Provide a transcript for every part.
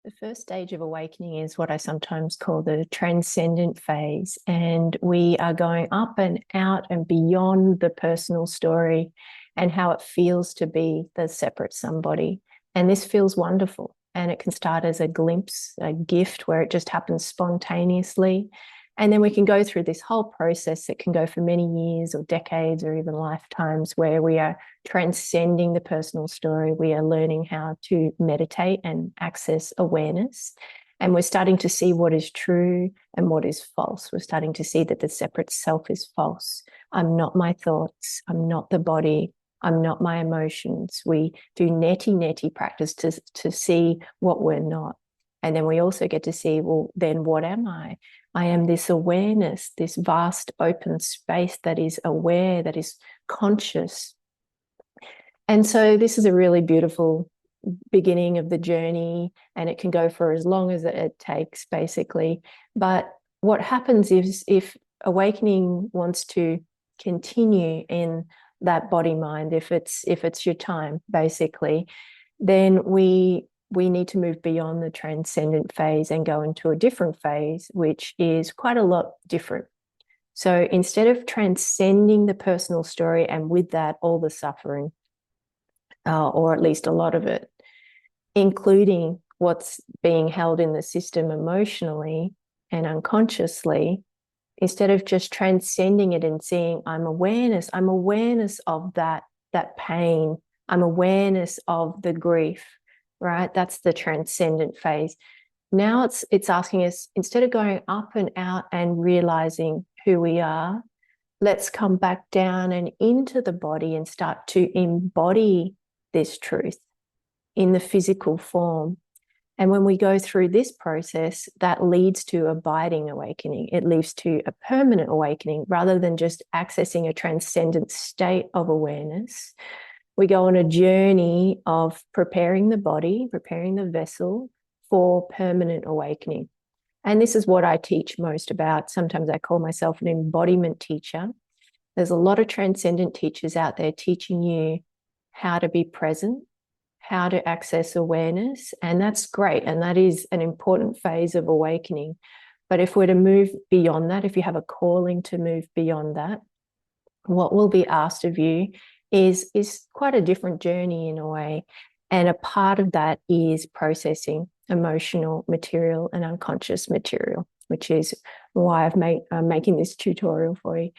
The first stage of awakening is what I sometimes call the transcendent phase. And we are going up and out and beyond the personal story and how it feels to be the separate somebody. And this feels wonderful. And it can start as a glimpse, a gift where it just happens spontaneously. And then we can go through this whole process that can go for many years or decades or even lifetimes, where we are transcending the personal story. We are learning how to meditate and access awareness. And we're starting to see what is true and what is false. We're starting to see that the separate self is false. I'm not my thoughts. I'm not the body. I'm not my emotions. We do neti practice to see what we're not. And then we also get to see, well, then what am I? I am this awareness, this vast open space that is aware, that is conscious. And so this is a really beautiful beginning of the journey, and it can go for as long as it takes, basically. But what happens is, if awakening wants to continue in that body mind, if it's your time, basically, then we need to move beyond the transcendent phase and go into a different phase, which is quite a lot different. So instead of transcending the personal story and with that all the suffering, or at least a lot of it, including what's being held in the system emotionally and unconsciously, instead of just transcending it and seeing I'm awareness of that pain, I'm awareness of the grief, right? That's the transcendent phase. Now it's asking us, instead of going up and out and realizing who we are, let's come back down and into the body and start to embody this truth in the physical form. And when we go through this process, that leads to abiding awakening. It leads to a permanent awakening rather than just accessing a transcendent state of awareness. We go on a journey of preparing the body, preparing the vessel for permanent awakening. And this is what I teach most about. Sometimes I call myself an embodiment teacher. There's a lot of transcendent teachers out there teaching you how to be present, how to access awareness, and that's great. And that is an important phase of awakening. But if we're to move beyond that, if you have a calling to move beyond that, what will be asked of you is quite a different journey in a way. And a part of that is processing emotional material and unconscious material, which is why I'm making this tutorial for you.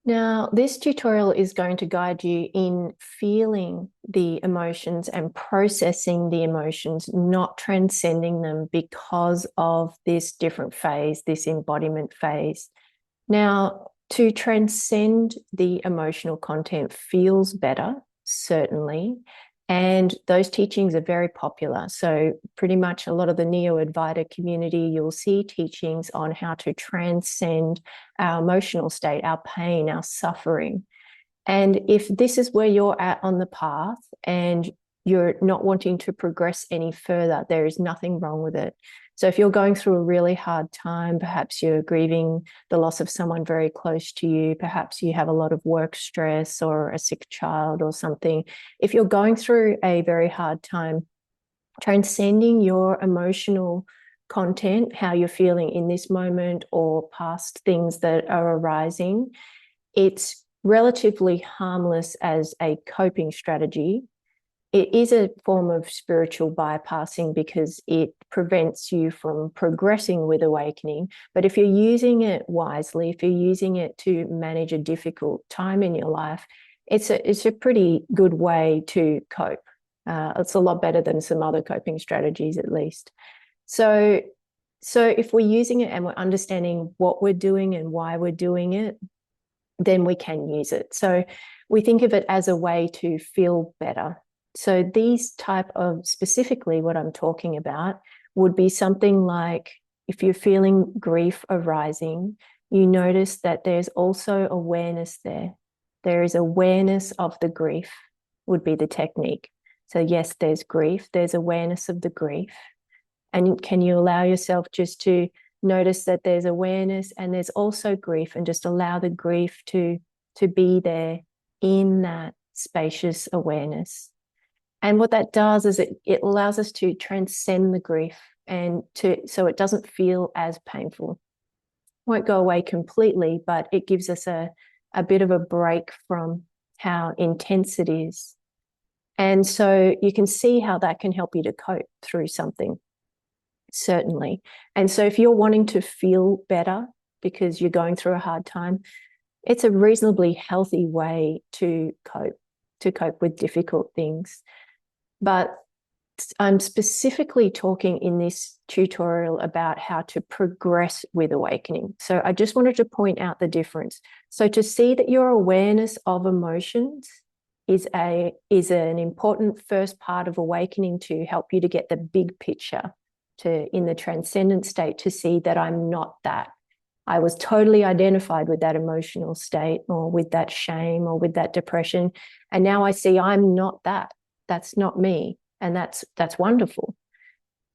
Now, this tutorial is going to guide you in feeling the emotions and processing the emotions, not transcending them because of this different phase, this embodiment phase. Now, to transcend the emotional content feels better, certainly, and those teachings are very popular. So pretty much a lot of the Neo-Advaita community, you'll see teachings on how to transcend our emotional state, our pain, our suffering. And if this is where you're at on the path and you're not wanting to progress any further, there is nothing wrong with it. So if you're going through a really hard time, perhaps you're grieving the loss of someone very close to you, perhaps you have a lot of work stress or a sick child or something. If you're going through a very hard time, transcending your emotional content, how you're feeling in this moment or past things that are arising, it's relatively harmless as a coping strategy. It is a form of spiritual bypassing because it prevents you from progressing with awakening. But if you're using it wisely, if you're using it to manage a difficult time in your life, it's a pretty good way to cope. It's a lot better than some other coping strategies, at least. So if we're using it and we're understanding what we're doing and why we're doing it, then we can use it. So we think of it as a way to feel better. So these type of, specifically what I'm talking about, would be something like if you're feeling grief arising, you notice that there's also awareness there. There is awareness of the grief, would be the technique. So yes, there's grief, there's awareness of the grief. And can you allow yourself just to notice that there's awareness and there's also grief, and just allow the grief to be there in that spacious awareness. And what that does is it allows us to transcend the grief and so it doesn't feel as painful. Won't go away completely, but it gives us a bit of a break from how intense it is. And so you can see how that can help you to cope through something, certainly. And so if you're wanting to feel better because you're going through a hard time, it's a reasonably healthy way to cope with difficult things. But I'm specifically talking in this tutorial about how to progress with awakening. So I just wanted to point out the difference. So to see that your awareness of emotions is an important first part of awakening to help you to get the big picture, to in the transcendent state, to see that I'm not that. I was totally identified with that emotional state or with that shame or with that depression. And now I see I'm not that. That's not me. And that's wonderful.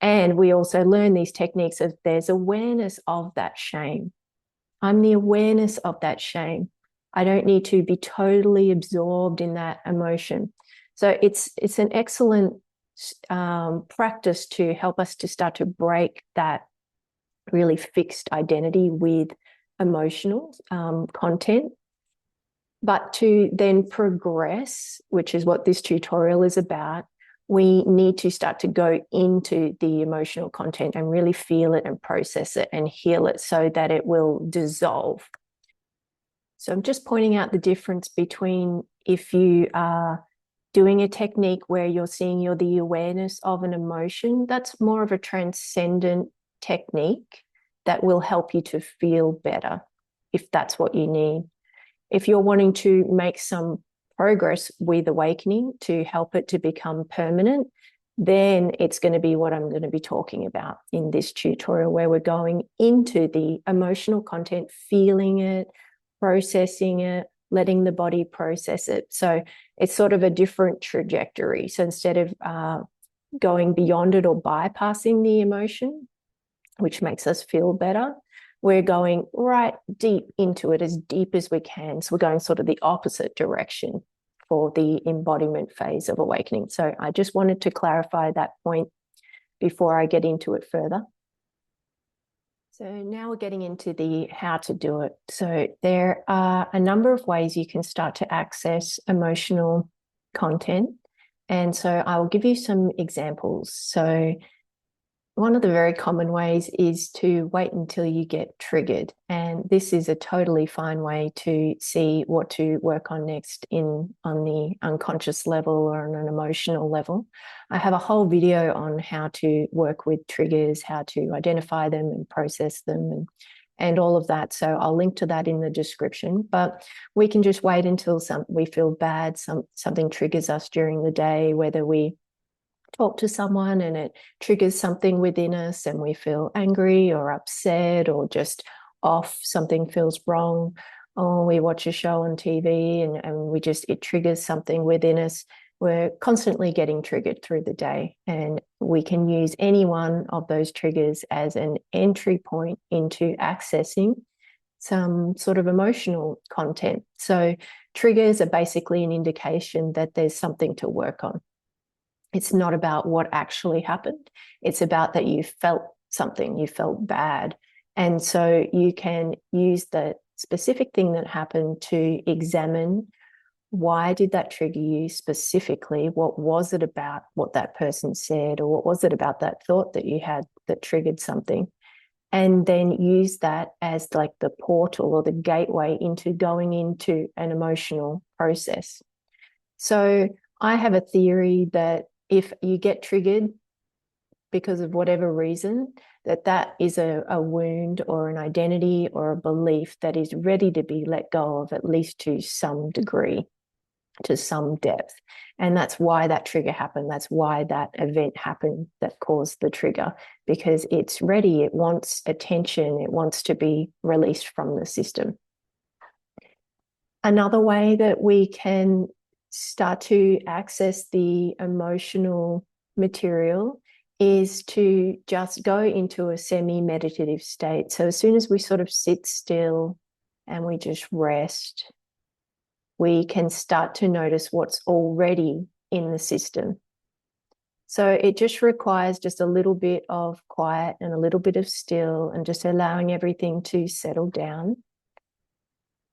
And we also learn these techniques of there's awareness of that shame. I'm the awareness of that shame. I don't need to be totally absorbed in that emotion. So it's an excellent practice to help us to start to break that really fixed identity with emotional content. But to then progress, which is what this tutorial is about, we need to start to go into the emotional content and really feel it and process it and heal it so that it will dissolve. So I'm just pointing out the difference between if you are doing a technique where you're seeing the awareness of an emotion, that's more of a transcendent technique that will help you to feel better if that's what you need. If you're wanting to make some progress with awakening to help it to become permanent, then it's going to be what I'm going to be talking about in this tutorial, where we're going into the emotional content, feeling it, processing it, letting the body process it. So it's sort of a different trajectory. So instead of going beyond it or bypassing the emotion, which makes us feel better, we're going right deep into it, as deep as we can. So we're going sort of the opposite direction for the embodiment phase of awakening. So I just wanted to clarify that point before I get into it further. So now we're getting into the how to do it. So there are a number of ways you can start to access emotional content. And so I will give you some examples. So one of the very common ways is to wait until you get triggered. And this is a totally fine way to see what to work on next on the unconscious level or on an emotional level. I have a whole video on how to work with triggers, how to identify them and process them and all of that. So I'll link to that in the description. But we can just wait until we feel bad, something triggers us during the day, whether we talk to someone and it triggers something within us and we feel angry or upset or just off, something feels wrong, or we watch a show on TV and it triggers something within us. We're constantly getting triggered through the day, and we can use any one of those triggers as an entry point into accessing some sort of emotional content. So triggers are basically an indication that there's something to work on. It's not about what actually happened. It's about that you felt something, you felt bad. And so you can use the specific thing that happened to examine, why did that trigger you specifically? What was it about what that person said, or what was it about that thought that you had that triggered something? And then use that as like the portal or the gateway into going into an emotional process. So I have a theory that if you get triggered because of whatever reason, that is a wound or an identity or a belief that is ready to be let go of, at least to some degree, to some depth. And that's why that trigger happened. That's why that event happened that caused the trigger, because it's ready. It wants attention. It wants to be released from the system. Another way that we can start to access the emotional material is to just go into a semi-meditative state. So as soon as we sort of sit still and we just rest, we can start to notice what's already in the system. So it just requires just a little bit of quiet and a little bit of still, and just allowing everything to settle down.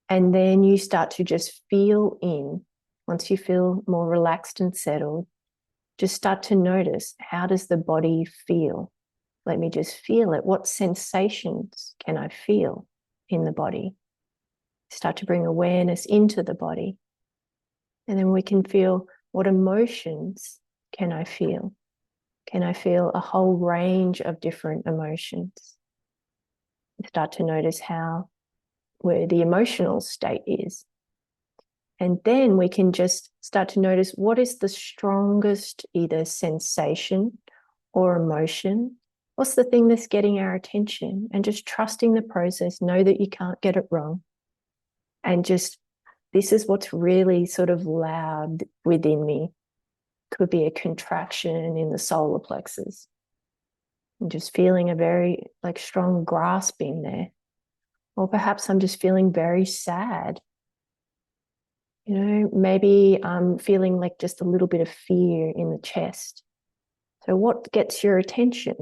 And then you start to just feel in. Once you feel more relaxed and settled, just start to notice, how does the body feel? Let me just feel it. What sensations can I feel in the body? Start to bring awareness into the body. And then we can feel, what emotions can I feel? Can I feel a whole range of different emotions? Start to notice where the emotional state is. And then we can just start to notice, what is the strongest either sensation or emotion? What's the thing that's getting our attention? And just trusting the process, know that you can't get it wrong. And just, this is what's really sort of loud within me. Could be a contraction in the solar plexus. And just feeling a very strong grasping there. Or perhaps I'm just feeling very sad. Maybe I'm feeling like just a little bit of fear in the chest. So what gets your attention?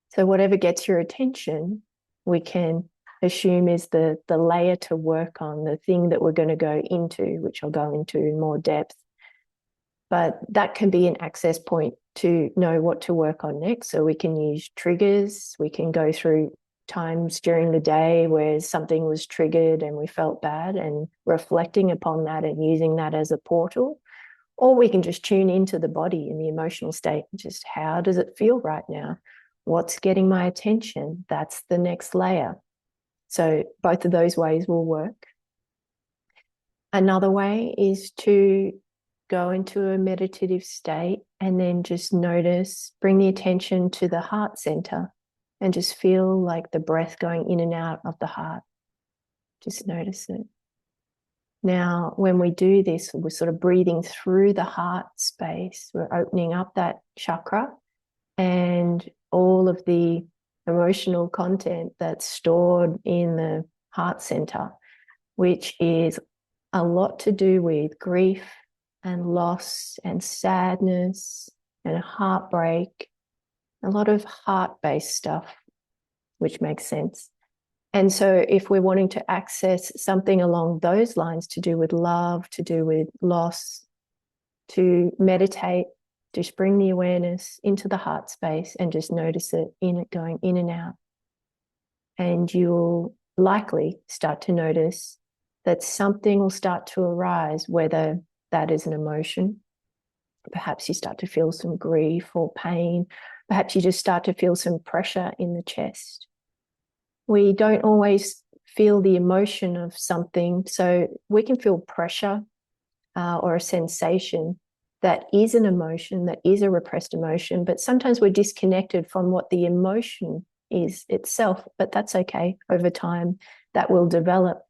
So whatever gets your attention, we can assume is the layer to work on, the thing that we're going to go into, which I'll go into in more depth. But that can be an access point to know what to work on next. So we can use triggers. We can go through times during the day where something was triggered and we felt bad, and reflecting upon that and using that as a portal. Or we can just tune into the body and the emotional state. Just, how does it feel right now? What's getting my attention? That's the next layer. So both of those ways will work. Another way is to go into a meditative state and then just notice, bring the attention to the heart center and just feel like the breath going in and out of the heart. Just notice it. Now, when we do this, we're sort of breathing through the heart space. We're opening up that chakra, and all of the emotional content that's stored in the heart center, which is a lot to do with grief and loss and sadness and heartbreak, a lot of heart-based stuff, which makes sense. And so if we're wanting to access something along those lines, to do with love, to do with loss, to meditate, just bring the awareness into the heart space and just notice it going in and out. And you'll likely start to notice that something will start to arise, whether that is an emotion. Perhaps you start to feel some grief or pain. Perhaps you just start to feel some pressure in the chest. We don't always feel the emotion of something. So we can feel pressure or a sensation that is an emotion, that is a repressed emotion, but sometimes we're disconnected from what the emotion is itself, but that's okay. Over time, that will develop.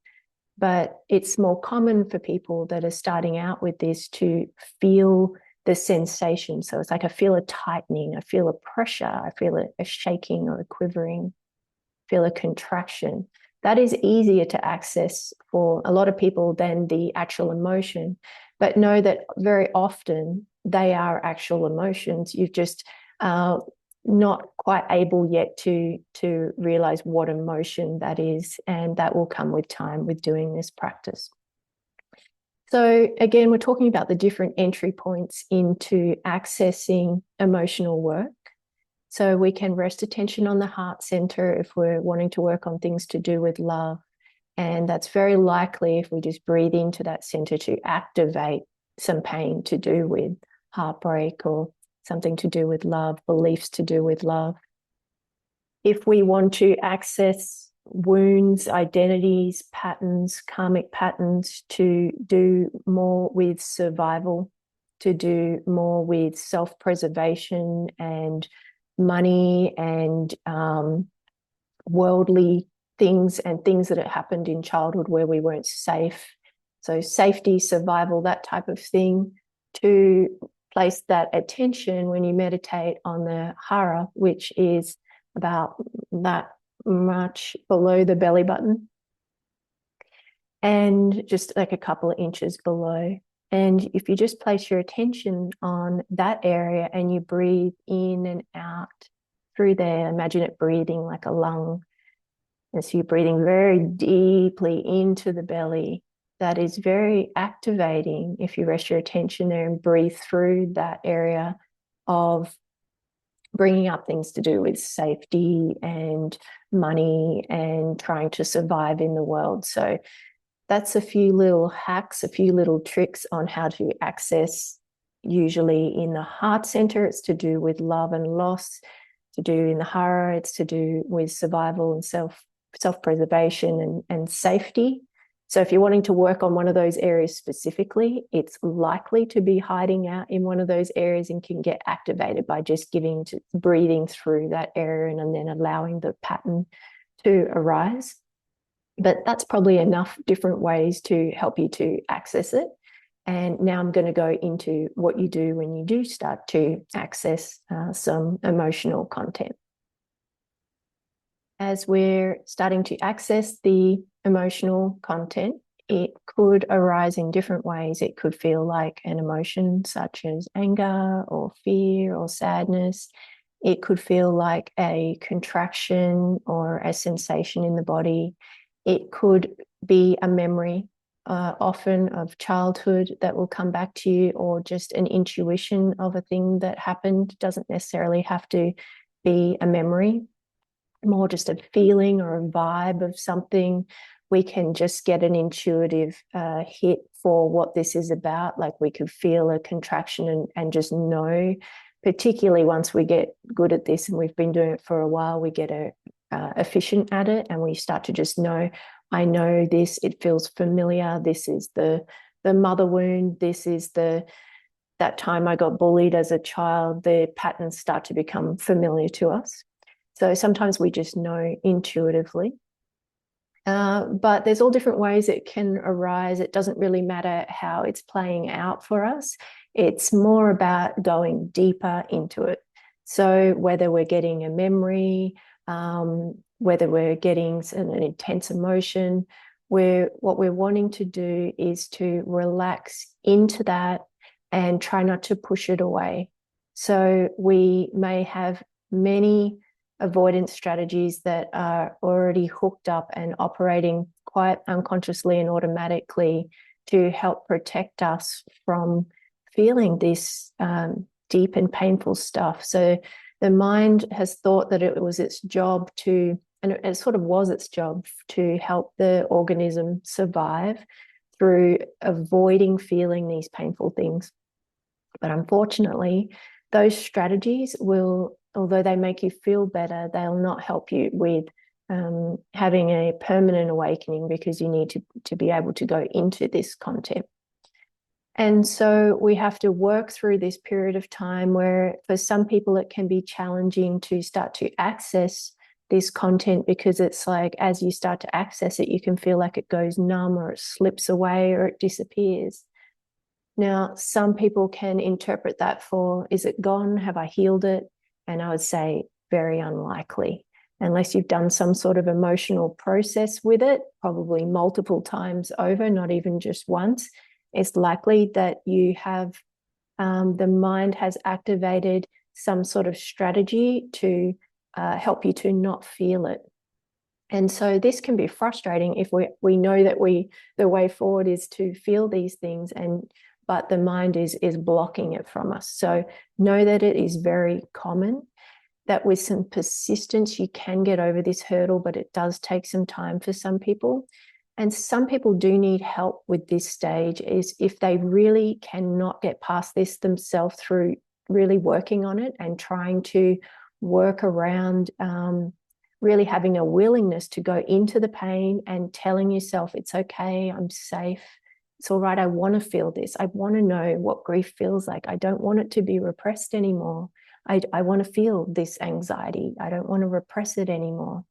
But it's more common for people that are starting out with this to feel the sensation. So it's like, I feel a tightening, I feel a pressure, I feel a shaking or a quivering, feel a contraction. That is easier to access for a lot of people than the actual emotion. But know that very often they are actual emotions. You've just not quite able yet to realize what emotion that is, and that will come with time with doing this practice. So again, we're talking about the different entry points into accessing emotional work. So we can rest attention on the heart center if we're wanting to work on things to do with love. And that's very likely, if we just breathe into that center, to activate some pain to do with heartbreak or something to do with love, beliefs to do with love. If we want to access wounds, identities, patterns, karmic patterns, to do more with survival, to do more with self-preservation and money and worldly things and things that had happened in childhood where we weren't safe. So safety, survival, that type of thing, to place that attention when you meditate on the hara, which is about that much below the belly button and just like a couple of inches below. And if you just place your attention on that area and you breathe in and out through there, imagine it breathing like a lung. And so you're breathing very deeply into the belly. That is very activating if you rest your attention there and breathe through that area of bringing up things to do with safety and money and trying to survive in the world. So that's a few little hacks, a few little tricks on how to access. Usually in the heart center, it's to do with love and loss. To do in the hara, it's to do with survival and self-preservation and safety. So if you're wanting to work on one of those areas specifically, it's likely to be hiding out in one of those areas and can get activated by just breathing through that area and then allowing the pattern to arise. But that's probably enough different ways to help you to access it. And now I'm going to go into what you do when you do start to access some emotional content. As we're starting to access the emotional content, it could arise in different ways. It could feel like an emotion such as anger or fear or sadness. It could feel like a contraction or a sensation in the body. It could be a memory, often of childhood, that will come back to you, or just an intuition of a thing that happened. It doesn't necessarily have to be a memory, more just a feeling or a vibe of something. We can just get an intuitive hit for what this is about. Like we could feel a contraction and just know, particularly once we get good at this and we've been doing it for a while, we get efficient at it and we start to just know, I know this, it feels familiar. This is the mother wound. This is that time I got bullied as a child. The patterns start to become familiar to us. So sometimes we just know intuitively. But there's all different ways it can arise. It doesn't really matter how it's playing out for us. It's more about going deeper into it. So whether we're getting a memory, whether we're getting an intense emotion, what we're wanting to do is to relax into that and try not to push it away. So we may have many avoidance strategies that are already hooked up and operating quite unconsciously and automatically to help protect us from feeling this deep and painful stuff. So the mind has thought that it was its job to, and it sort of was its job to help the organism survive through avoiding feeling these painful things. But unfortunately, those strategies will, although they make you feel better, they'll not help you with having a permanent awakening, because you need to be able to go into this content. And so we have to work through this period of time where for some people it can be challenging to start to access this content, because it's like as you start to access it, you can feel like it goes numb or it slips away or it disappears. Now, some people can interpret that for, is it gone? Have I healed it? And I would say very unlikely, unless you've done some sort of emotional process with it, probably multiple times over, not even just once. It's likely that you have, the mind has activated some sort of strategy to help you to not feel it. And so this can be frustrating if we know that the way forward is to feel these things, but the mind is blocking it from us. So know that it is very common, that with some persistence you can get over this hurdle, but it does take some time for some people. And some people do need help with this stage, is if they really cannot get past this themselves through really working on it and trying to work around really having a willingness to go into the pain and telling yourself, it's okay, I'm safe, it's all right, I want to feel this, I want to know what grief feels like, I don't want it to be repressed anymore, I want to feel this anxiety, I don't want to repress it anymore.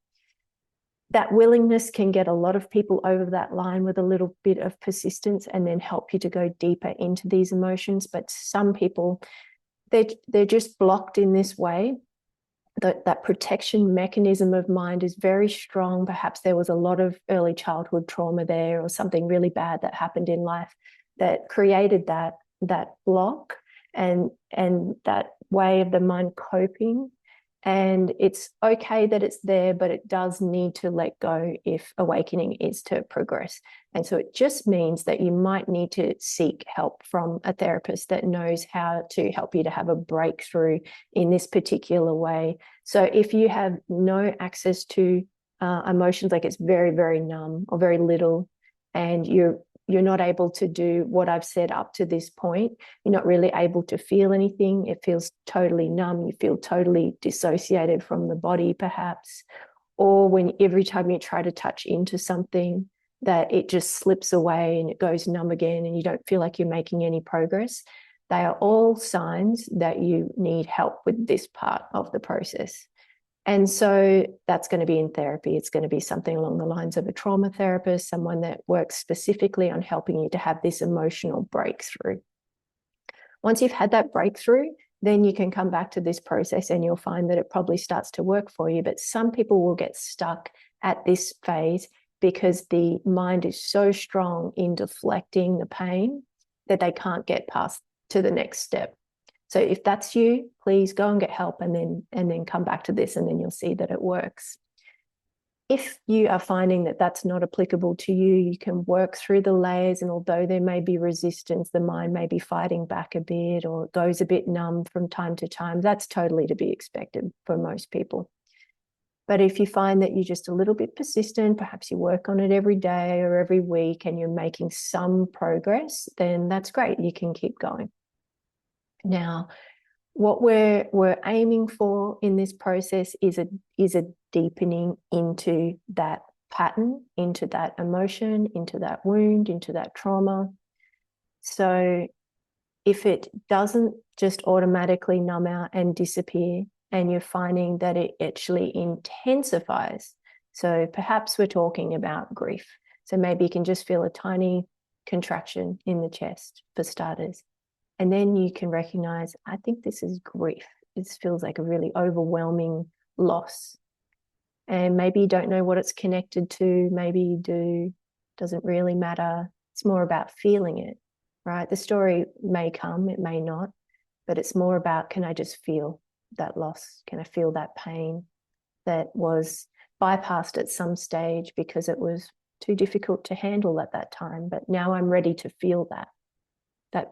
That willingness can get a lot of people over that line with a little bit of persistence and then help you to go deeper into these emotions. But some people, they're just blocked in this way. That protection mechanism of mind is very strong. Perhaps there was a lot of early childhood trauma there, or something really bad that happened in life that created that block and that way of the mind coping. And it's okay that it's there, but it does need to let go if awakening is to progress. And so it just means that you might need to seek help from a therapist that knows how to help you to have a breakthrough in this particular way. So if you have no access to emotions, like it's very, very numb or very little, and you're not able to do what I've said up to this point, you're not really able to feel anything, it feels totally numb, you feel totally dissociated from the body perhaps, or when every time you try to touch into something that it just slips away and it goes numb again and you don't feel like you're making any progress, they are all signs that you need help with this part of the process. And so that's going to be in therapy. It's going to be something along the lines of a trauma therapist, someone that works specifically on helping you to have this emotional breakthrough. Once you've had that breakthrough, then you can come back to this process and you'll find that it probably starts to work for you. But some people will get stuck at this phase because the mind is so strong in deflecting the pain that they can't get past to the next step. So if that's you, please go and get help and then come back to this, and then you'll see that it works. If you are finding that that's not applicable to you, you can work through the layers, and although there may be resistance, the mind may be fighting back a bit or it goes a bit numb from time to time. That's totally to be expected for most people. But if you find that you're just a little bit persistent, perhaps you work on it every day or every week and you're making some progress, then that's great. You can keep going. Now, what we're aiming for in this process is a deepening into that pattern, into that emotion, into that wound, into that trauma. So if it doesn't just automatically numb out and disappear, and you're finding that it actually intensifies, so perhaps we're talking about grief. So maybe you can just feel a tiny contraction in the chest for starters. And then you can recognize, I think this is grief. This feels like a really overwhelming loss. And maybe you don't know what it's connected to. Maybe you do. Doesn't really matter. It's more about feeling it, right? The story may come, it may not, but it's more about, can I just feel that loss? Can I feel that pain that was bypassed at some stage because it was too difficult to handle at that time? But now I'm ready to feel that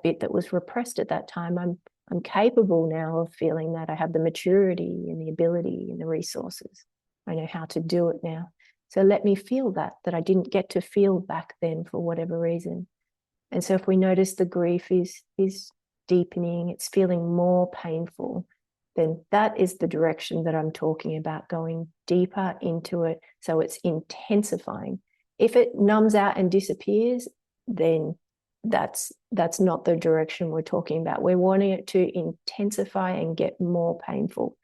bit that was repressed at that time. I'm capable now of feeling that. I have the maturity and the ability and the resources. I know how to do it now. So let me feel that I didn't get to feel back then for whatever reason. And so if we notice the grief is deepening, it's feeling more painful, then that is the direction that I'm talking about, going deeper into it. So it's intensifying. If it numbs out and disappears, then that's not the direction we're talking about. We're wanting it to intensify and get more painful,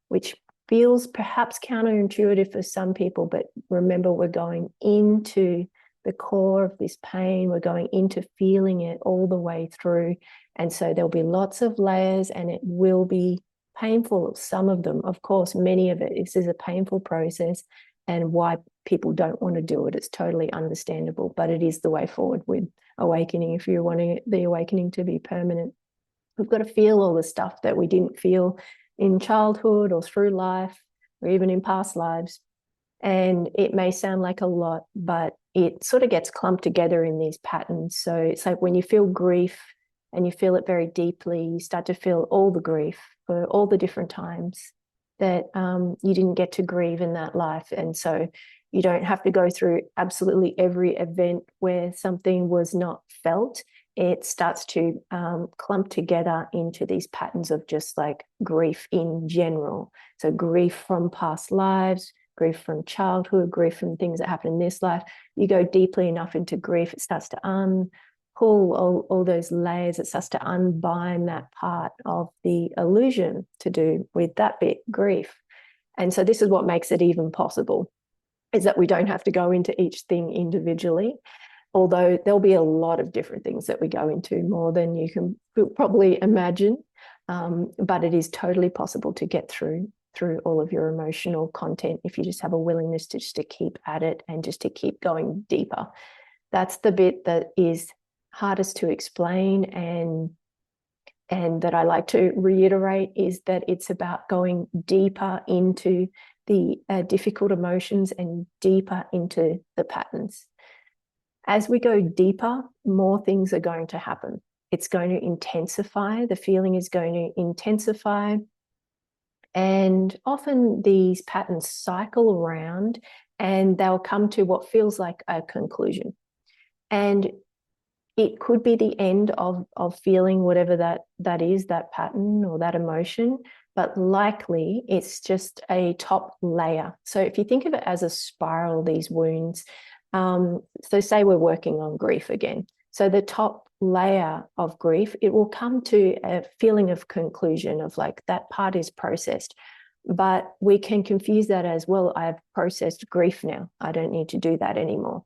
which feels perhaps counterintuitive for some people, but remember, we're going into the core of this pain. We're going into feeling it all the way through. And so there'll be lots of layers and it will be painful. Some of them, of course, many of it, this is a painful process, and why people don't want to do it, it's totally understandable, but it is the way forward with awakening if you're wanting the awakening to be permanent. We've got to feel all the stuff that we didn't feel in childhood or through life or even in past lives. And it may sound like a lot, but it sort of gets clumped together in these patterns. So it's like when you feel grief and you feel it very deeply, you start to feel all the grief for all the different times that you didn't get to grieve in that life. And so you don't have to go through absolutely every event where something was not felt. It starts to clump together into these patterns of just like grief in general. So grief from past lives, grief from childhood, grief from things that happen in this life. You go deeply enough into grief, it starts to pull all those layers. It starts to unbind that part of the illusion to do with that bit, grief. And so this is what makes it even possible, is that we don't have to go into each thing individually, although there'll be a lot of different things that we go into, more than you can probably imagine. But it is totally possible to get through all of your emotional content if you just have a willingness to just to keep at it and just to keep going deeper. That's the bit that is hardest to explain and that I like to reiterate is that it's about going deeper into the difficult emotions and deeper into the patterns. As we go deeper, more things are going to happen. It's going to intensify. The feeling is going to intensify. And often these patterns cycle around and they'll come to what feels like a conclusion. And it could be the end of feeling whatever that is, that pattern or that emotion, but likely it's just a top layer. So if you think of it as a spiral, these wounds, so say we're working on grief again. So the top layer of grief, it will come to a feeling of conclusion of like that part is processed. But we can confuse that as, well, I've processed grief now. I don't need to do that anymore.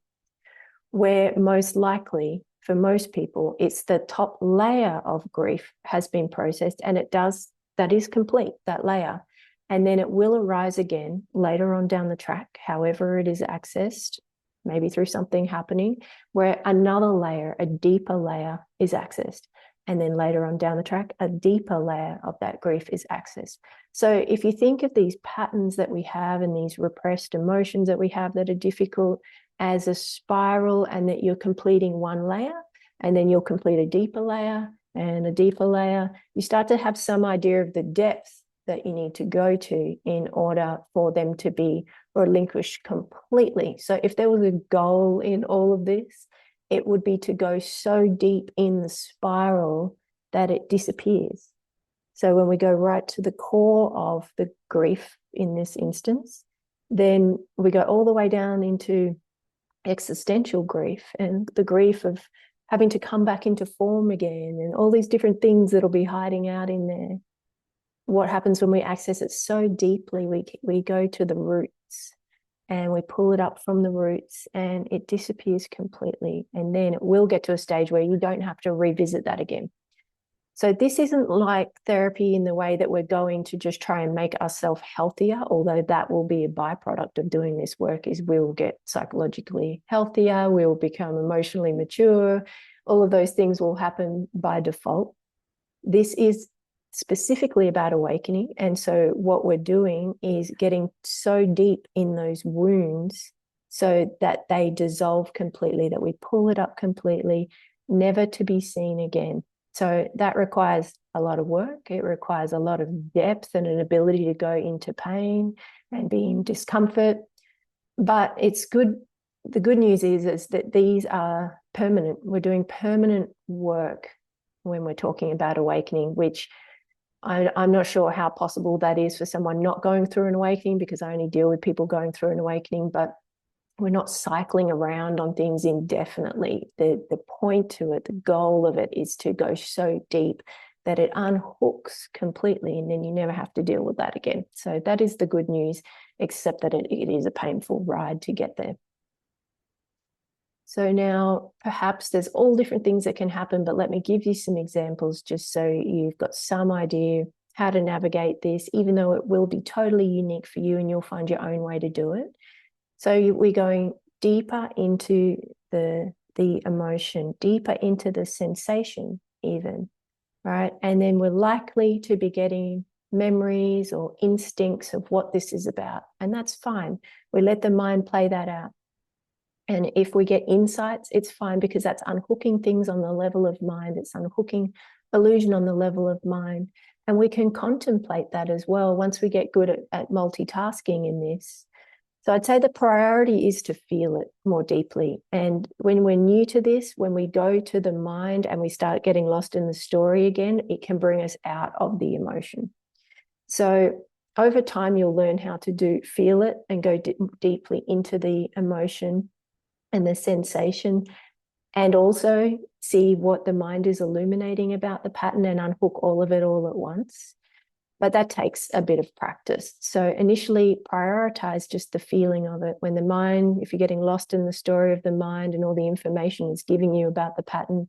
Where most likely, for most people, it's the top layer of grief has been processed and that is complete, that layer. And then it will arise again later on down the track, however it is accessed, maybe through something happening, where another layer, a deeper layer is accessed. And then later on down the track, a deeper layer of that grief is accessed. So if you think of these patterns that we have and these repressed emotions that we have that are difficult as a spiral, and that you're completing one layer and then you'll complete a deeper layer and a deeper layer, you start to have some idea of the depth that you need to go to in order for them to be relinquished completely. So if there was a goal in all of this, it would be to go so deep in the spiral that it disappears. So when we go right to the core of the grief in this instance, then we go all the way down into existential grief and the grief of having to come back into form again and all these different things that'll be hiding out in there. What happens when we access it so deeply, we go to the roots and we pull it up from the roots and it disappears completely. And then it will get to a stage where you don't have to revisit that again. So this isn't like therapy in the way that we're going to just try and make ourselves healthier, although that will be a byproduct of doing this work, is we'll get psychologically healthier, we'll become emotionally mature, all of those things will happen by default. This is specifically about awakening. And so what we're doing is getting so deep in those wounds so that they dissolve completely, that we pull it up completely, never to be seen again. So that requires a lot of work. It requires a lot of depth and an ability to go into pain and be in discomfort. But it's good. The good news is that these are permanent. We're doing permanent work when we're talking about awakening, which I'm not sure how possible that is for someone not going through an awakening, because I only deal with people going through an awakening, but we're not cycling around on things indefinitely. The point to it, the goal of it is to go so deep that it unhooks completely and then you never have to deal with that again. So that is the good news, except that it is a painful ride to get there. So now perhaps there's all different things that can happen, but let me give you some examples just so you've got some idea how to navigate this, even though it will be totally unique for you and you'll find your own way to do it. So we're going deeper into the emotion, deeper into the sensation even, right? And then we're likely to be getting memories or instincts of what this is about. And that's fine. We let the mind play that out. And if we get insights, it's fine, because that's unhooking things on the level of mind. It's unhooking illusion on the level of mind. And we can contemplate that as well once we get good at multitasking in this. So I'd say the priority is to feel it more deeply. And when we're new to this, when we go to the mind and we start getting lost in the story again, it can bring us out of the emotion. So over time, you'll learn how to feel it and go deeply into the emotion and the sensation, and also see what the mind is illuminating about the pattern and unhook all of it all at once. But that takes a bit of practice. So initially prioritize just the feeling of it. When the mind, if you're getting lost in the story of the mind and all the information it's giving you about the pattern,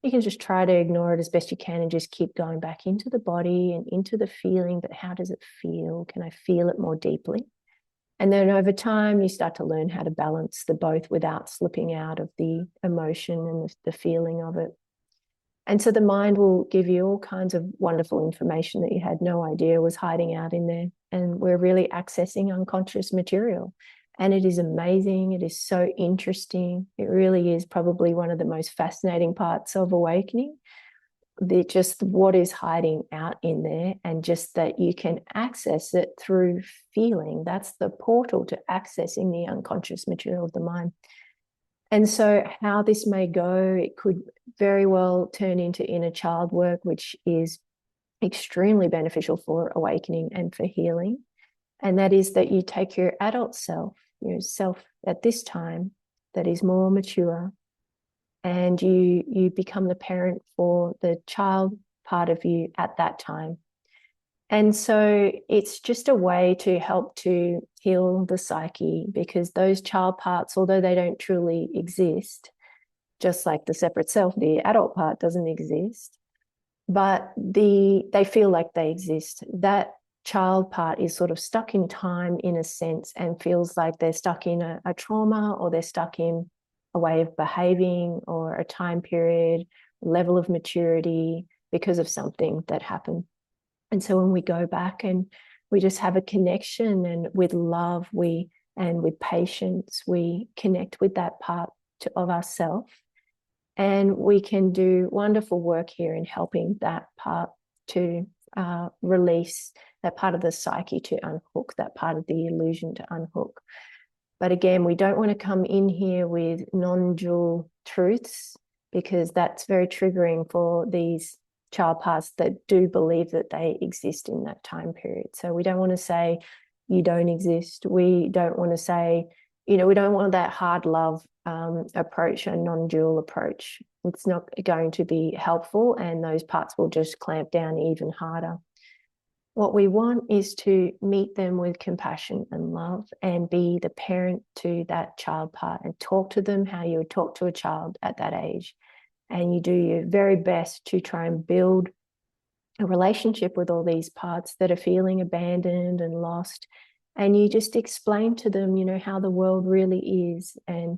you can just try to ignore it as best you can and just keep going back into the body and into the feeling. But how does it feel? Can I feel it more deeply? And then over time, you start to learn how to balance the both without slipping out of the emotion and the feeling of it. And so the mind will give you all kinds of wonderful information that you had no idea was hiding out in there. And we're really accessing unconscious material. And it is amazing. It is so interesting. It really is probably one of the most fascinating parts of awakening. Just what is hiding out in there, and just that you can access it through feeling. That's the portal to accessing the unconscious material of the mind. And so how this may go, it could very well turn into inner child work, which is extremely beneficial for awakening and for healing. And that is that you take your adult self, your self at this time that is more mature, and you become the parent for the child part of you at that time. And so it's just a way to help to heal the psyche, because those child parts, although they don't truly exist, just like the separate self, the adult part doesn't exist, but they feel like they exist. That child part is sort of stuck in time in a sense, and feels like they're stuck in a trauma, or they're stuck in a way of behaving, or a time period, level of maturity, because of something that happened. And so when we go back and we just have a connection, and with love, and with patience, we connect with that part of ourselves, and we can do wonderful work here in helping that part to release, that part of the psyche to unhook, that part of the illusion to unhook. But again, we don't want to come in here with non-dual truths, because that's very triggering for these child parts that do believe that they exist in that time period. So we don't want to say you don't exist. We don't want to say, we don't want that hard love approach, a non-dual approach. It's not going to be helpful, and those parts will just clamp down even harder. What we want is to meet them with compassion and love, and be the parent to that child part, and talk to them how you would talk to a child at that age. And you do your very best to try and build a relationship with all these parts that are feeling abandoned and lost. And you just explain to them, how the world really is, and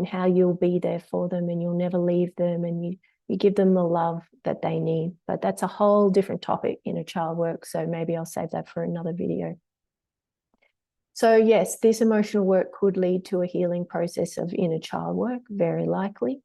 how you'll be there for them, and you'll never leave them, and you give them the love that they need. But that's a whole different topic in a child work, so maybe I'll save that for another video. So yes, this emotional work could lead to a healing process of inner child work, very likely.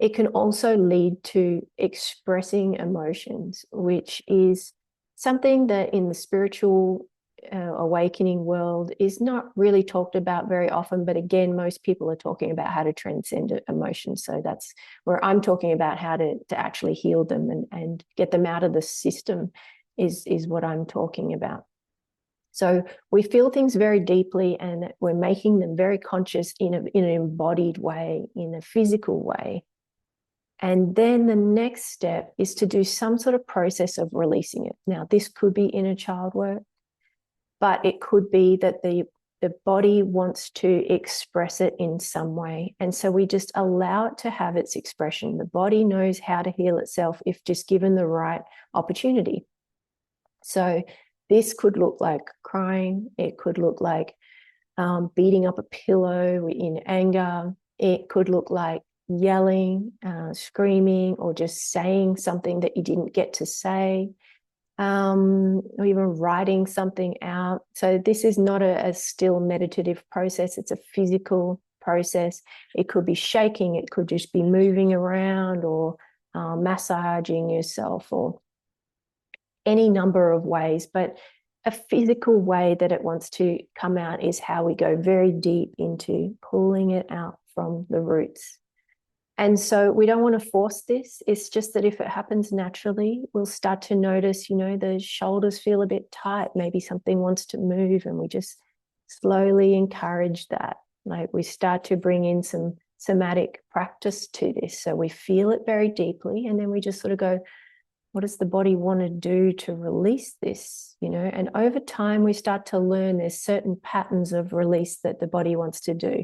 It can also lead to expressing emotions, which is something that in the spiritual awakening world is not really talked about very often. But again, most people are talking about how to transcend emotions. So that's where I'm talking about how to actually heal them and get them out of the system is what I'm talking about. So we feel things very deeply, and we're making them very conscious in an embodied way, in a physical way. And then the next step is to do some sort of process of releasing it. Now, this could be inner child work, but it could be that the body wants to express it in some way. And so we just allow it to have its expression. The body knows how to heal itself if just given the right opportunity. So this could look like crying. It could look like beating up a pillow in anger. It could look like yelling, screaming, or just saying something that you didn't get to say, or even writing something out. So this is not a still meditative process. It's a physical process. It could be shaking. It could just be moving around, or massaging yourself, or any number of ways. But a physical way that it wants to come out is how we go very deep into pulling it out from the roots. And so we don't want to force this. It's just that if it happens naturally, we'll start to notice, the shoulders feel a bit tight. Maybe something wants to move, and we just slowly encourage that. Like we start to bring in some somatic practice to this. So we feel it very deeply, and then we just sort of go, what does the body want to do to release this? And over time, we start to learn there's certain patterns of release that the body wants to do.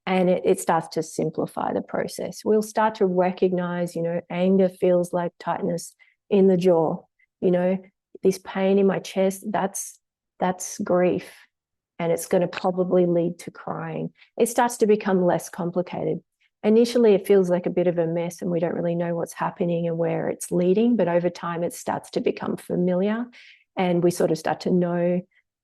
And it starts to simplify the process. We'll start to recognize, anger feels like tightness in the jaw. This pain in my chest, that's grief. and it's going to probably lead to crying. It starts to become less complicated. Initially, it feels like a bit of a mess and we don't really know what's happening and where it's leading, but over time it starts to become familiar and we sort of start to know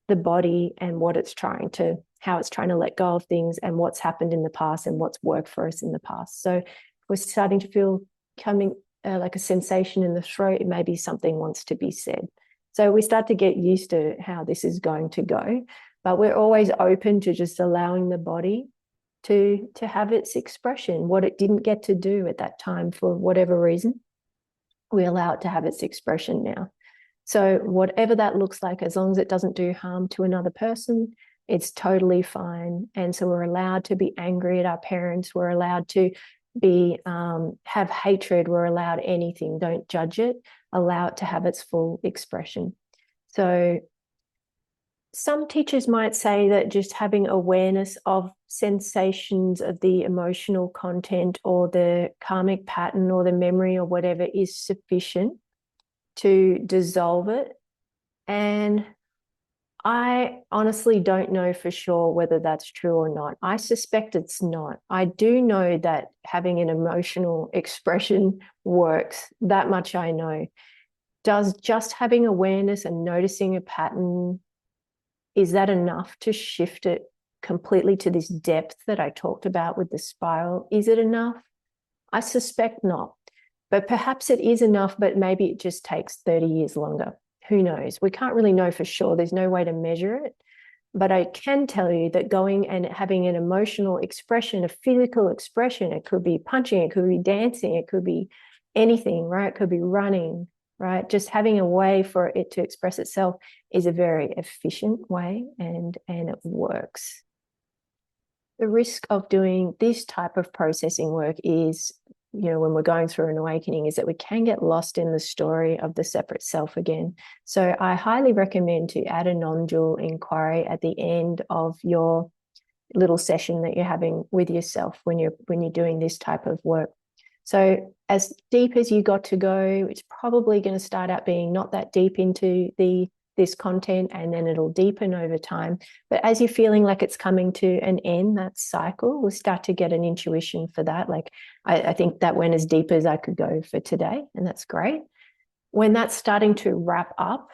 the body and what it's trying to, how it's trying to let go of things and what's happened in the past and what's worked for us in the past. So we're starting to feel coming like a sensation in the throat, it may be something wants to be said. So we start to get used to how this is going to go, but we're always open to just allowing the body to have its expression, what it didn't get to do at that time for whatever reason. We allow it to have its expression now. So whatever that looks like, as long as it doesn't do harm to another person, it's totally fine. And so we're allowed to be angry at our parents. We're allowed to be have hatred. We're allowed anything. Don't judge it. Allow it to have its full expression. So some teachers might say that just having awareness of sensations of the emotional content or the karmic pattern or the memory or whatever is sufficient to dissolve it. And I honestly don't know for sure whether that's true or not. I suspect it's not. I do know that having an emotional expression works. That much I know. Does just having awareness and noticing a pattern, is that enough to shift it completely to this depth that I talked about with the spiral? Is it enough? I suspect not. But perhaps it is enough, but maybe it just takes 30 years longer. Who knows? We can't really know for sure. There's no way to measure it. But I can tell you that going and having an emotional expression, a physical expression, it could be punching, it could be dancing, it could be anything, right? It could be running, right? Just having a way for it to express itself is a very efficient way, and it works. The risk of doing this type of processing work is, when we're going through an awakening, is that we can get lost in the story of the separate self again. So I highly recommend to add a non-dual inquiry at the end of your little session that you're having with yourself when you're doing this type of work. So as deep as you got to go, it's probably going to start out being not that deep into this content, and then it'll deepen over time. But as you're feeling like it's coming to an end, that cycle, we'll start to get an intuition for that. Like I think that went as deep as I could go for today, and that's great. When that's starting to wrap up,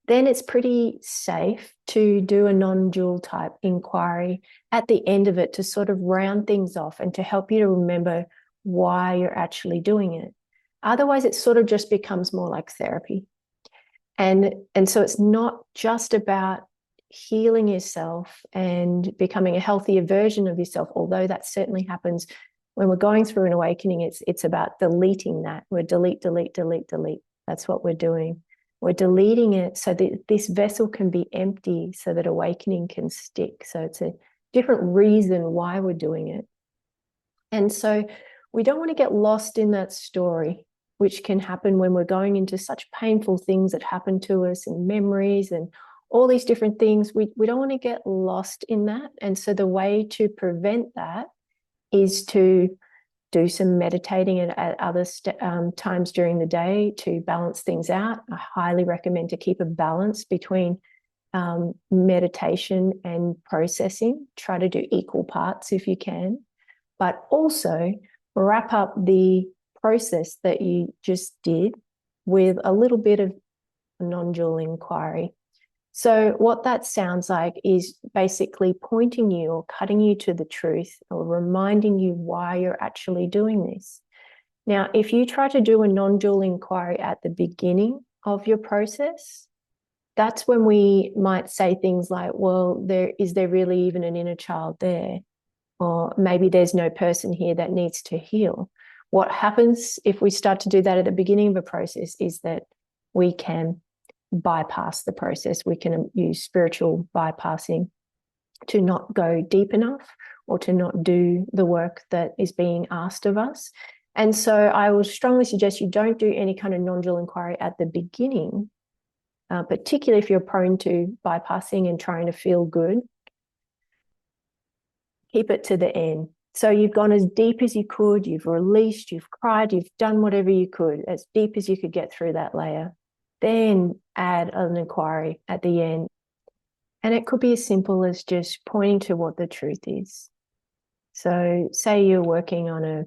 then it's pretty safe to do a non-dual type inquiry at the end of it to sort of round things off and to help you to remember why you're actually doing it. Otherwise, it sort of just becomes more like therapy. And so it's not just about healing yourself and becoming a healthier version of yourself, although that certainly happens when we're going through an awakening. It's about deleting that. We're delete. That's what we're doing. We're deleting it so that this vessel can be empty so that awakening can stick. So it's a different reason why we're doing it. And so we don't want to get lost in that story, which can happen when we're going into such painful things that happen to us and memories and all these different things. We don't want to get lost in that. And so the way to prevent that is to do some meditating at other times during the day to balance things out. I highly recommend to keep a balance between meditation and processing. Try to do equal parts if you can, but also wrap up the process that you just did with a little bit of non-dual inquiry. So what that sounds like is basically pointing you or cutting you to the truth or reminding you why you're actually doing this. Now, if you try to do a non-dual inquiry at the beginning of your process, that's when we might say things like, well, is there really even an inner child there? Or maybe there's no person here that needs to heal. What happens if we start to do that at the beginning of a process is that we can bypass the process. We can use spiritual bypassing to not go deep enough or to not do the work that is being asked of us. And so I would strongly suggest you don't do any kind of non-dual inquiry at the beginning, particularly if you're prone to bypassing and trying to feel good. Keep it to the end. So you've gone as deep as you could, you've released, you've cried, you've done whatever you could, as deep as you could get through that layer. Then add an inquiry at the end. And it could be as simple as just pointing to what the truth is. So say you're working on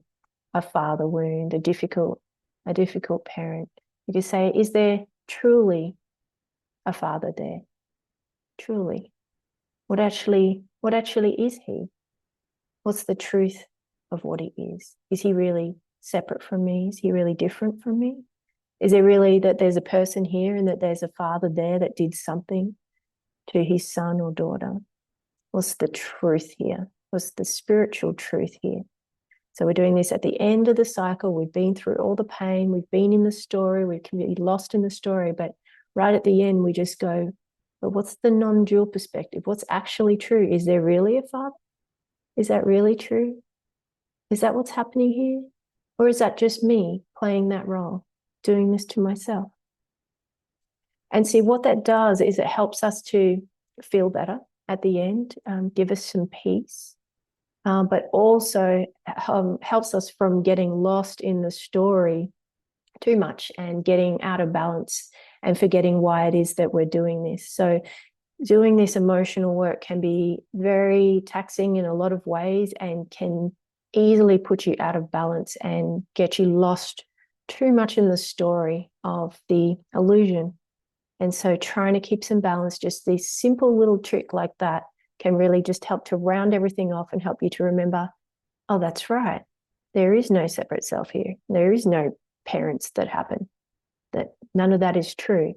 a father wound, a difficult parent. You could say, is there truly a father there? Truly. What actually is he? What's the truth of what he is? Is he really separate from me? Is he really different from me? Is it really that there's a person here and that there's a father there that did something to his son or daughter? What's the truth here? What's the spiritual truth here? So we're doing this at the end of the cycle. We've been through all the pain. We've been in the story. We can be lost in the story. But right at the end, we just go, but what's the non-dual perspective? What's actually true? Is there really a father? Is that really true? Is that what's happening here? Or is that just me playing that role, doing this to myself? And see, what that does is it helps us to feel better at the end, give us some peace, but also helps us from getting lost in the story too much and getting out of balance and forgetting why it is that we're doing this. So doing this emotional work can be very taxing in a lot of ways and can easily put you out of balance and get you lost too much in the story of the illusion. And so trying to keep some balance, just this simple little trick like that can really just help to round everything off and help you to remember, oh, that's right. There is no separate self here. There is no parents that happen. That none of that is true.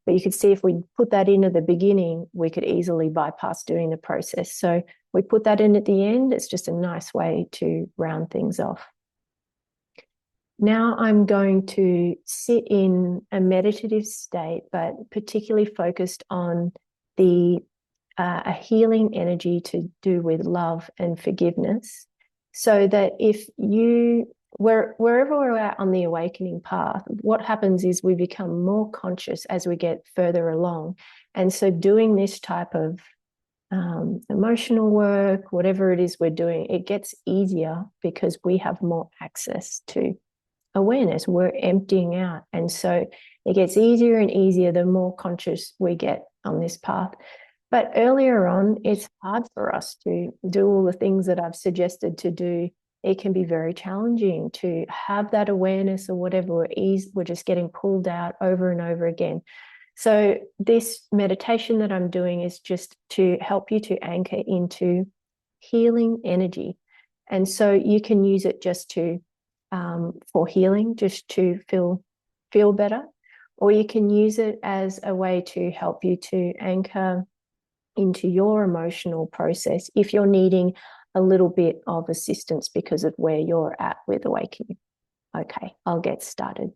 But you could see if we put that in at the beginning, we could easily bypass doing the process. So we put that in at the end. It's just a nice way to round things off. Now I'm going to sit in a meditative state, but particularly focused on the a healing energy to do with love and forgiveness, so that if you wherever we're at on the awakening path, what happens is we become more conscious as we get further along. And so doing this type of emotional work, whatever it is we're doing, it gets easier because we have more access to awareness. We're emptying out. And so it gets easier and easier the more conscious we get on this path. But earlier on, it's hard for us to do all the things that I've suggested to do. It can be very challenging to have that awareness or whatever. We're just getting pulled out over and over again. So this meditation that I'm doing is just to help you to anchor into healing energy. And so you can use it just to for healing, just to feel better, or you can use it as a way to help you to anchor into your emotional process if you're needing a little bit of assistance because of where you're at with awakening. Okay, I'll get started.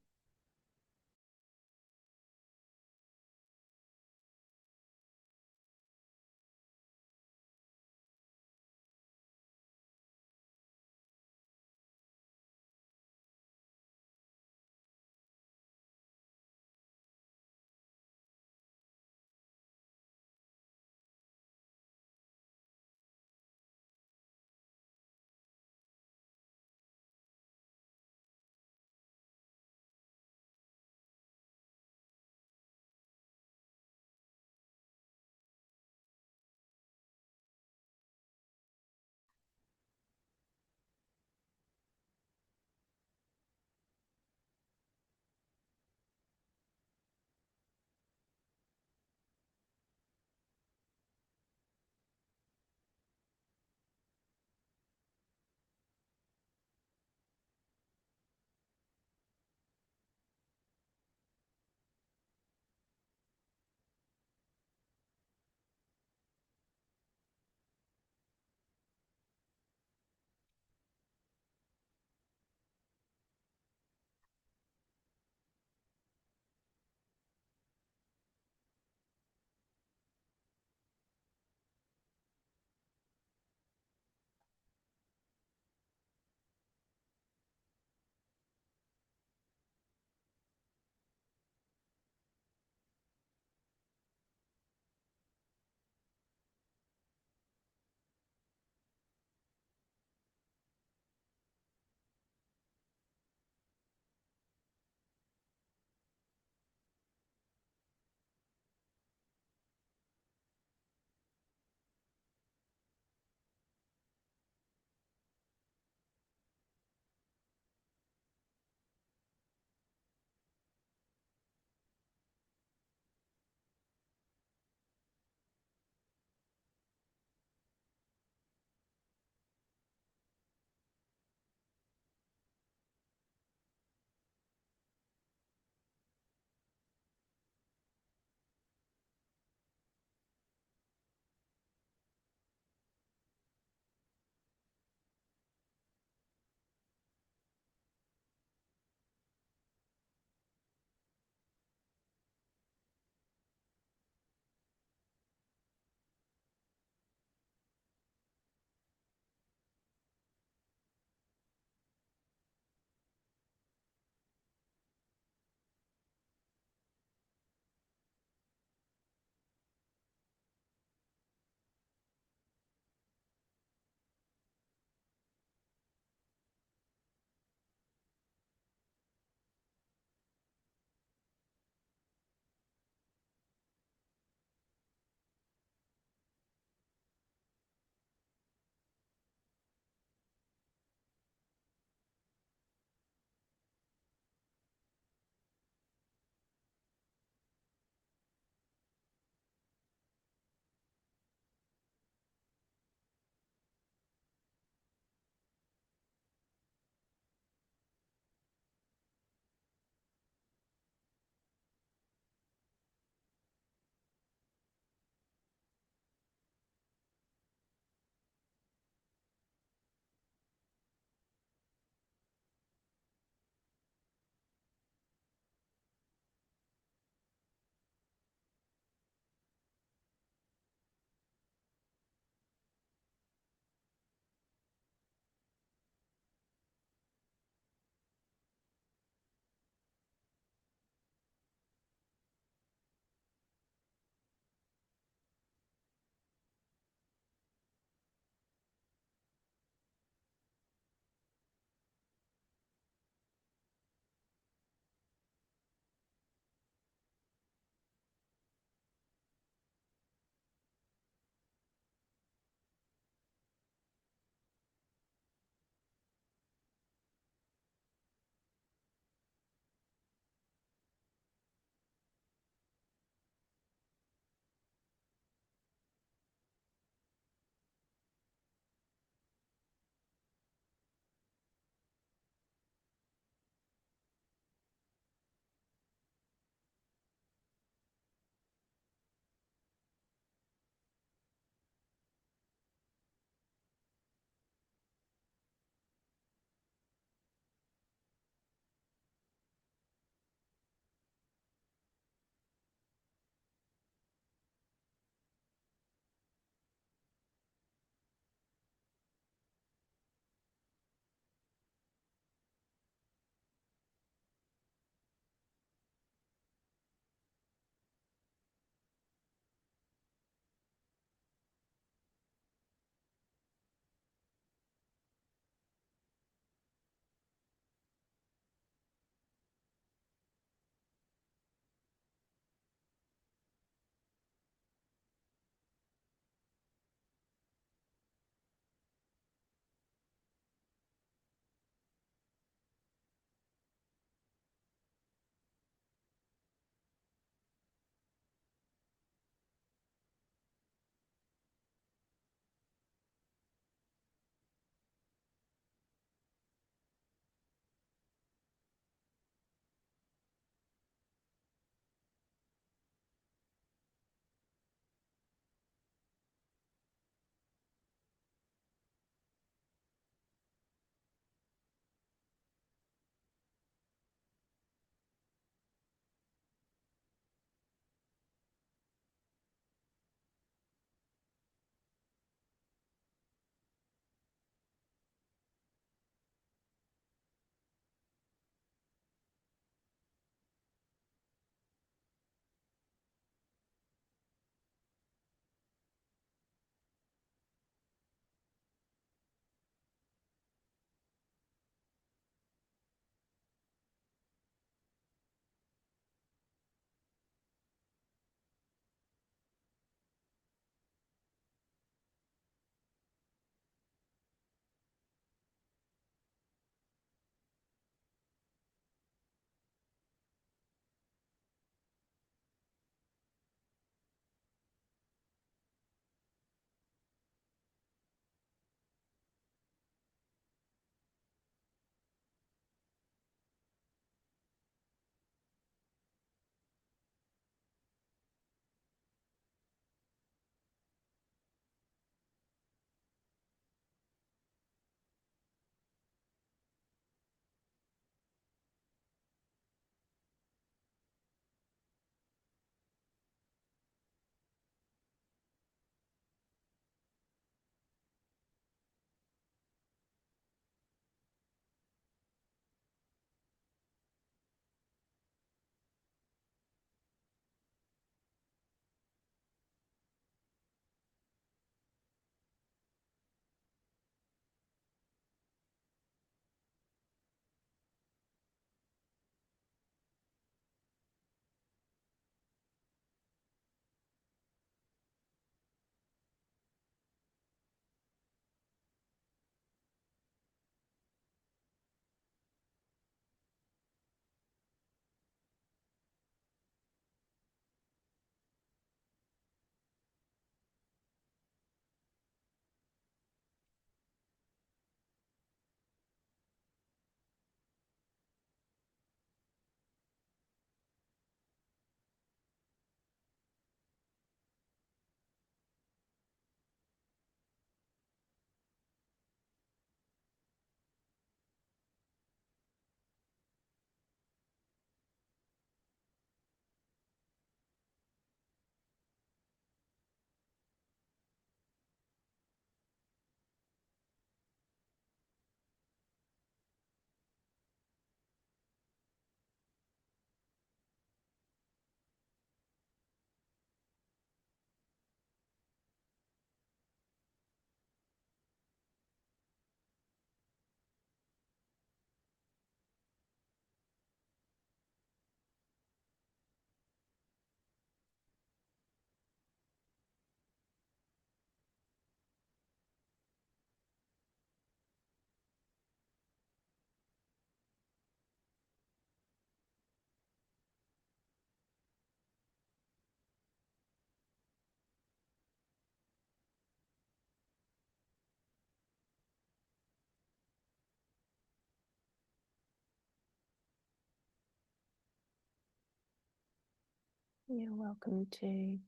You're welcome to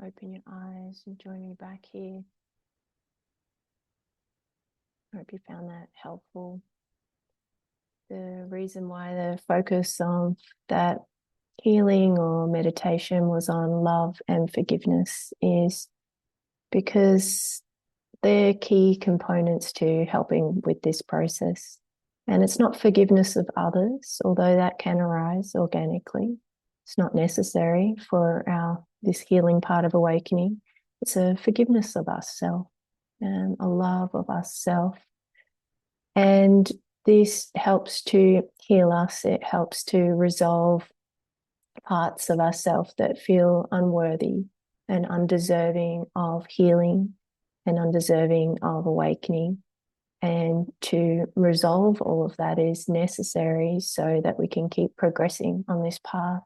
open your eyes and join me back here. I hope you found that helpful. The reason why the focus on that healing or meditation was on love and forgiveness is because they're key components to helping with this process. And it's not forgiveness of others, although that can arise organically. It's not necessary for this healing part of awakening. It's a forgiveness of ourself and a love of ourself. And this helps to heal us. It helps to resolve parts of ourselves that feel unworthy and undeserving of healing and undeserving of awakening. And to resolve all of that is necessary so that we can keep progressing on this path.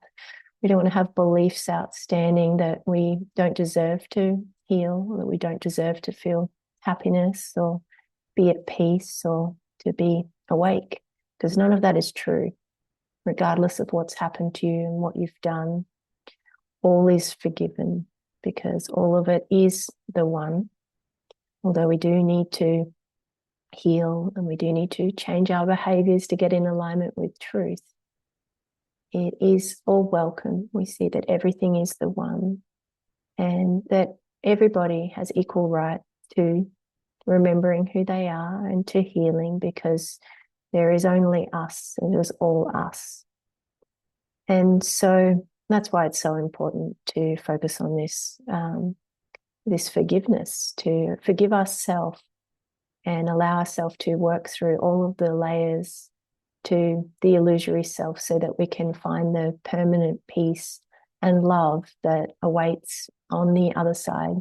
We don't want to have beliefs outstanding that we don't deserve to heal, that we don't deserve to feel happiness or be at peace or to be awake, because none of that is true. Regardless of what's happened to you and what you've done, all is forgiven because all of it is the one. Although we do need to heal and we do need to change our behaviors to get in alignment with truth, it is all welcome. We see that everything is the one and that everybody has equal right to remembering who they are and to healing, because there is only us. It is all us. And so that's why it's so important to focus on this, this forgiveness, to forgive ourselves and allow ourselves to work through all of the layers to the illusory self so that we can find the permanent peace and love that awaits on the other side